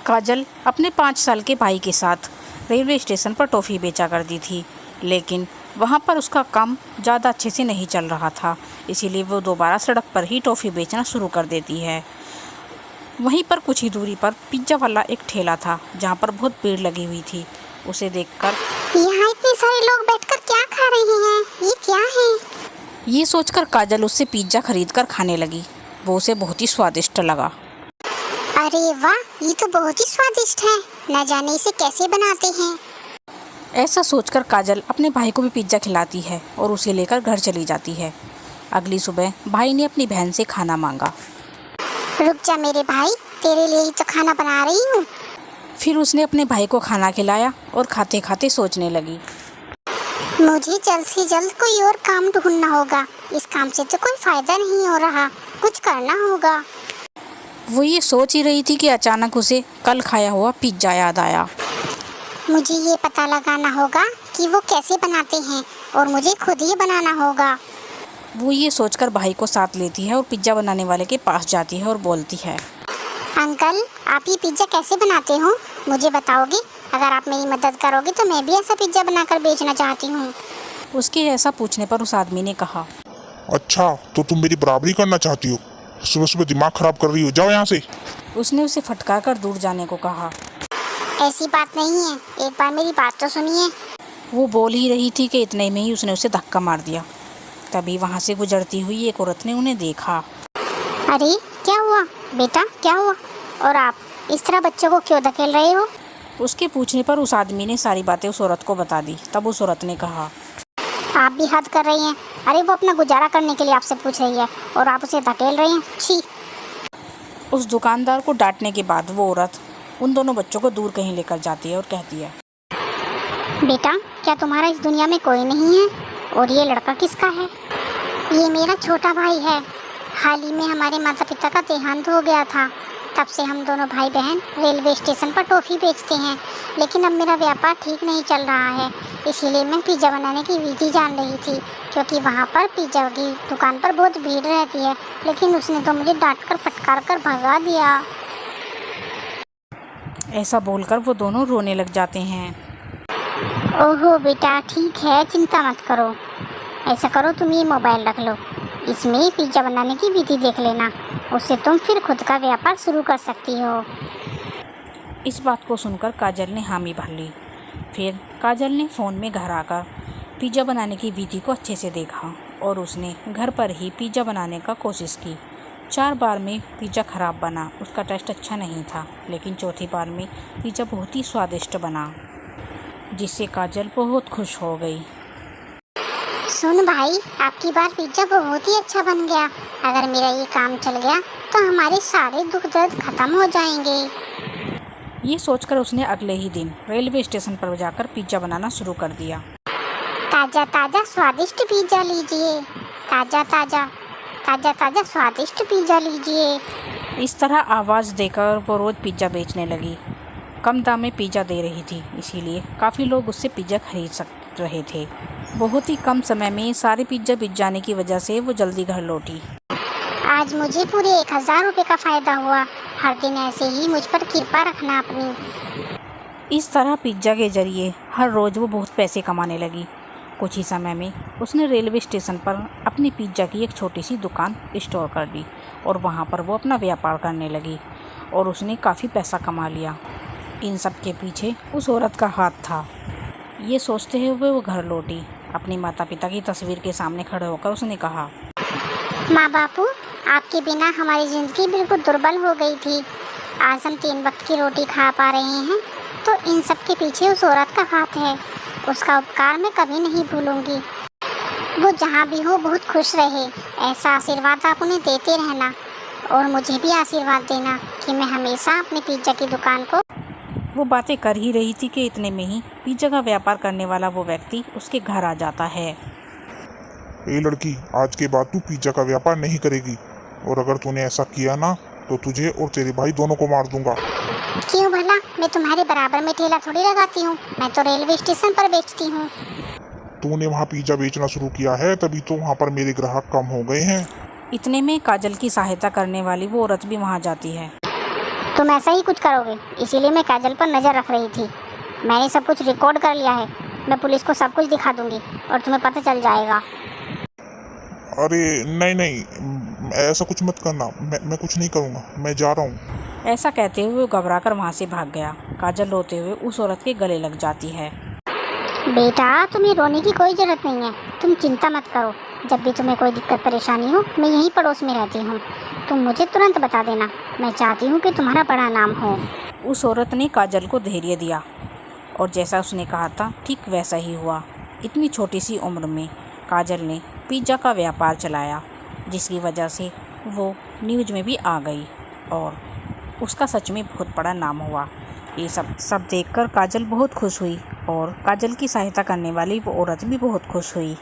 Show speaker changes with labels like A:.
A: काजल अपने 5 साल के भाई के साथ रेलवे स्टेशन पर टॉफ़ी बेचा करती थी, लेकिन वहाँ पर उसका काम ज़्यादा अच्छे से नहीं चल रहा था। इसीलिए वो दोबारा सड़क पर ही टॉफ़ी बेचना शुरू कर देती है। वहीं पर कुछ ही दूरी पर पिज्ज़ा वाला एक ठेला था, जहाँ पर बहुत भीड़ लगी हुई थी। उसे देखकर
B: यहाँ इतने सारे लोग बैठकर क्या खा रहे हैं, ये क्या है?
A: ये सोचकर काजल उससे पिज्ज़ा खरीद कर खाने लगी। वो उसे बहुत ही स्वादिष्ट लगा।
B: अरे वाह, ये तो बहुत ही स्वादिष्ट है। न जाने इसे कैसे बनाते हैं।
A: ऐसा सोचकर काजल अपने भाई को भी पिज्ज़ा खिलाती है और उसे लेकर घर चली जाती है। अगली सुबह भाई ने अपनी बहन से खाना मांगा।
B: रुक जा मेरे भाई, तेरे लिए ही तो खाना बना रही हूँ।
A: फिर उसने अपने भाई को खाना खिलाया और खाते खाते सोचने लगी।
B: मुझे जल्द से जल्द कोई और काम ढूंढना होगा। इस काम से तो कोई फायदा नहीं हो रहा, कुछ करना होगा।
A: वो ये सोच ही रही थी कि अचानक उसे कल खाया हुआ पिज्ज़ा याद आया।
B: मुझे ये पता लगाना होगा कि वो कैसे बनाते हैं और मुझे खुद ही बनाना होगा।
A: वो ये सोचकर भाई को साथ लेती है और पिज्ज़ा बनाने वाले के पास जाती है और बोलती है,
B: अंकल, आप ये पिज्ज़ा कैसे बनाते हो, मुझे बताओगे? अगर आप मेरी मदद करोगे तो मैं भी ऐसा पिज्ज़ा बनाकर बेचना चाहती हूँ।
A: उसके ऐसा पूछने पर उस आदमी ने कहा,
C: अच्छा, तो तुम मेरी बराबरी करना चाहती हो? सुबह सुबह दिमाग खराब कर रही हो, जाओ यहाँ से।
A: उसने उसे फटकार कर दूर जाने को कहा।
B: ऐसी बात नहीं है, एक बार मेरी बात तो सुनिए।
A: वो बोल ही रही थी कि इतने में ही उसने उसे धक्का मार दिया। तभी वहाँ से गुजरती हुई एक औरत ने उन्हें देखा।
B: अरे क्या हुआ बेटा, क्या हुआ? और आप इस तरह बच्चों को क्यों धकेल रहे हो?
A: उसके पूछने पर उस आदमी ने सारी बातें उस औरत को बता दी। तब उस औरत ने कहा,
B: आप भी हद कर रही हैं। अरे वो अपना गुजारा करने के लिए आपसे पूछ रही है और आप उसे धकेल रहे हैं। छी।
A: उस दुकानदार को डांटने के बाद वो औरत उन दोनों बच्चों को दूर कहीं लेकर जाती है और कहती है,
B: बेटा, क्या तुम्हारा इस दुनिया में कोई नहीं है? और ये लड़का किसका है? ये मेरा छोटा भाई है। हाल ही में हमारे माता पिता का देहांत हो गया था। तब से हम दोनों भाई बहन रेलवे स्टेशन पर टॉफ़ी बेचते हैं, लेकिन अब मेरा व्यापार ठीक नहीं चल रहा है। इसीलिए मैं पिज़्ज़ा बनाने की विधि जान रही थी, क्योंकि वहाँ पर पिज़्ज़ा की दुकान पर बहुत भीड़ रहती है। लेकिन उसने तो मुझे डांट कर फटकार कर भगा दिया।
A: ऐसा बोलकर वो दोनों रोने लग जाते हैं।
B: ओहो बेटा, ठीक है, चिंता मत करो। ऐसा करो, तुम ये मोबाइल रख लो, इसमें ही पिज़्ज़ा बनाने की विधि देख लेना। उससे तुम फिर खुद का व्यापार शुरू कर सकती हो।
A: इस बात को सुनकर काजल ने हामी भर ली। फिर काजल ने फ़ोन में घर आकर पिज़्ज़ा बनाने की विधि को अच्छे से देखा और उसने घर पर ही पिज़्ज़ा बनाने का कोशिश की। 4 बार में पिज़्ज़ा ख़राब बना, उसका टेस्ट अच्छा नहीं था। लेकिन चौथी बार में पिज़्ज़ा बहुत ही स्वादिष्ट बना, जिससे काजल बहुत खुश हो गई।
B: सुन भाई, आपकी बार पिज़्ज़ा बहुत ही अच्छा बन गया। अगर मेरा ये काम चल गया तो हमारे सारे दुख दर्द खत्म हो जाएंगे।
A: ये सोचकर उसने अगले ही दिन रेलवे स्टेशन पर जाकर पिज़्ज़ा बनाना शुरू कर दिया।
B: ताज़ा ताज़ा स्वादिष्ट पिज़्ज़ा लीजिए, ताज़ा ताज़ा ताज़ा ताज़ा स्वादिष्ट पिज़्ज़ा लीजिए।
A: इस तरह आवाज़ देकर वो रोज़ पिज़्ज़ा बेचने लगी। कम दाम में पिज़्ज़ा दे रही थी, इसीलिए काफ़ी लोग उससे पिज़्ज़ा खरीद रहे थे। बहुत ही कम समय में सारे पिज़्ज़ा बिक जाने की वजह से वो जल्दी घर लौटी।
B: आज मुझे पूरे 1000 रुपये का फ़ायदा हुआ। हर दिन ऐसे ही मुझ पर कृपा रखना अपनी।
A: इस तरह पिज़्ज़ा के ज़रिए हर रोज़ वो बहुत पैसे कमाने लगी। कुछ ही समय में उसने रेलवे स्टेशन पर अपनी पिज़्ज़ा की एक छोटी सी दुकान स्टोर कर दी और वहाँ पर वो अपना व्यापार करने लगी और उसने काफ़ी पैसा कमा लिया। इन सब के पीछे उस औरत का हाथ था। ये सोचते हुए वो घर लौटी। अपने माता पिता की तस्वीर के सामने खड़े होकर उसने कहा,
B: माँ बापू, आपके बिना हमारी ज़िंदगी बिल्कुल दुर्बल हो गई थी। आज हम 3 वक्त की रोटी खा पा रहे हैं, तो इन सब के पीछे उस औरत का हाथ है। उसका उपकार मैं कभी नहीं भूलूंगी। वो जहाँ भी हो बहुत खुश रहे। ऐसा आशीर्वाद आप उन्हें देते रहना और मुझे भी आशीर्वाद देना कि मैं हमेशा अपने पिज़्ज़ा की दुकान को।
A: वो बातें कर ही रही थी कि इतने में ही पिज़्ज़ा का व्यापार करने वाला वो व्यक्ति उसके घर आ जाता है।
C: ए लड़की, आज के बाद तू पिज्जा का व्यापार नहीं करेगी, और अगर तूने ऐसा किया ना तो तुझे और तेरे भाई दोनों को मार दूंगा।
B: क्यों भला? मैं तुम्हारे बराबर में ठेला थोड़ी लगाती हूँ, मैं तो रेलवे स्टेशन पर बेचती हूँ।
C: तूने वहाँ पिज्जा बेचना शुरू किया है, तभी तो वहाँ पर मेरे ग्राहक कम हो गए हैं।
A: इतने में काजल की सहायता करने वाली वो औरत भी वहाँ जाती है।
B: तुम ऐसा ही कुछ करोगे, इसीलिए मैं काजल पर नज़र रख रही थी। मैंने सब कुछ रिकॉर्ड कर लिया है, मैं पुलिस को सब कुछ दिखा दूंगी और तुम्हें पता चल जाएगा।
C: अरे नहीं नहीं, ऐसा कुछ मत करना, मैं कुछ नहीं करूँगा, मैं जा रहा हूँ।
A: ऐसा कहते हुए वो घबराकर वहाँ से भाग गया। काजल रोते हुए उस औरत के गले लग जाती है।
B: बेटा, तुम्हें रोने की कोई ज़रूरत नहीं है, तुम चिंता मत करो। जब भी तुम्हें कोई दिक्कत परेशानी हो, मैं यहीं पड़ोस में रहती हूँ, तुम मुझे तुरंत बता देना। मैं चाहती हूँ कि तुम्हारा बड़ा नाम हो।
A: उस औरत ने काजल को धैर्य दिया और जैसा उसने कहा था ठीक वैसा ही हुआ। इतनी छोटी सी उम्र में काजल ने पिज़्ज़ा का व्यापार चलाया, जिसकी वजह से वो न्यूज़ में भी आ गई और उसका सच में बहुत बड़ा नाम हुआ। ये सब देखकर काजल बहुत खुश हुई और काजल की सहायता करने वाली वो औरत भी बहुत खुश हुई।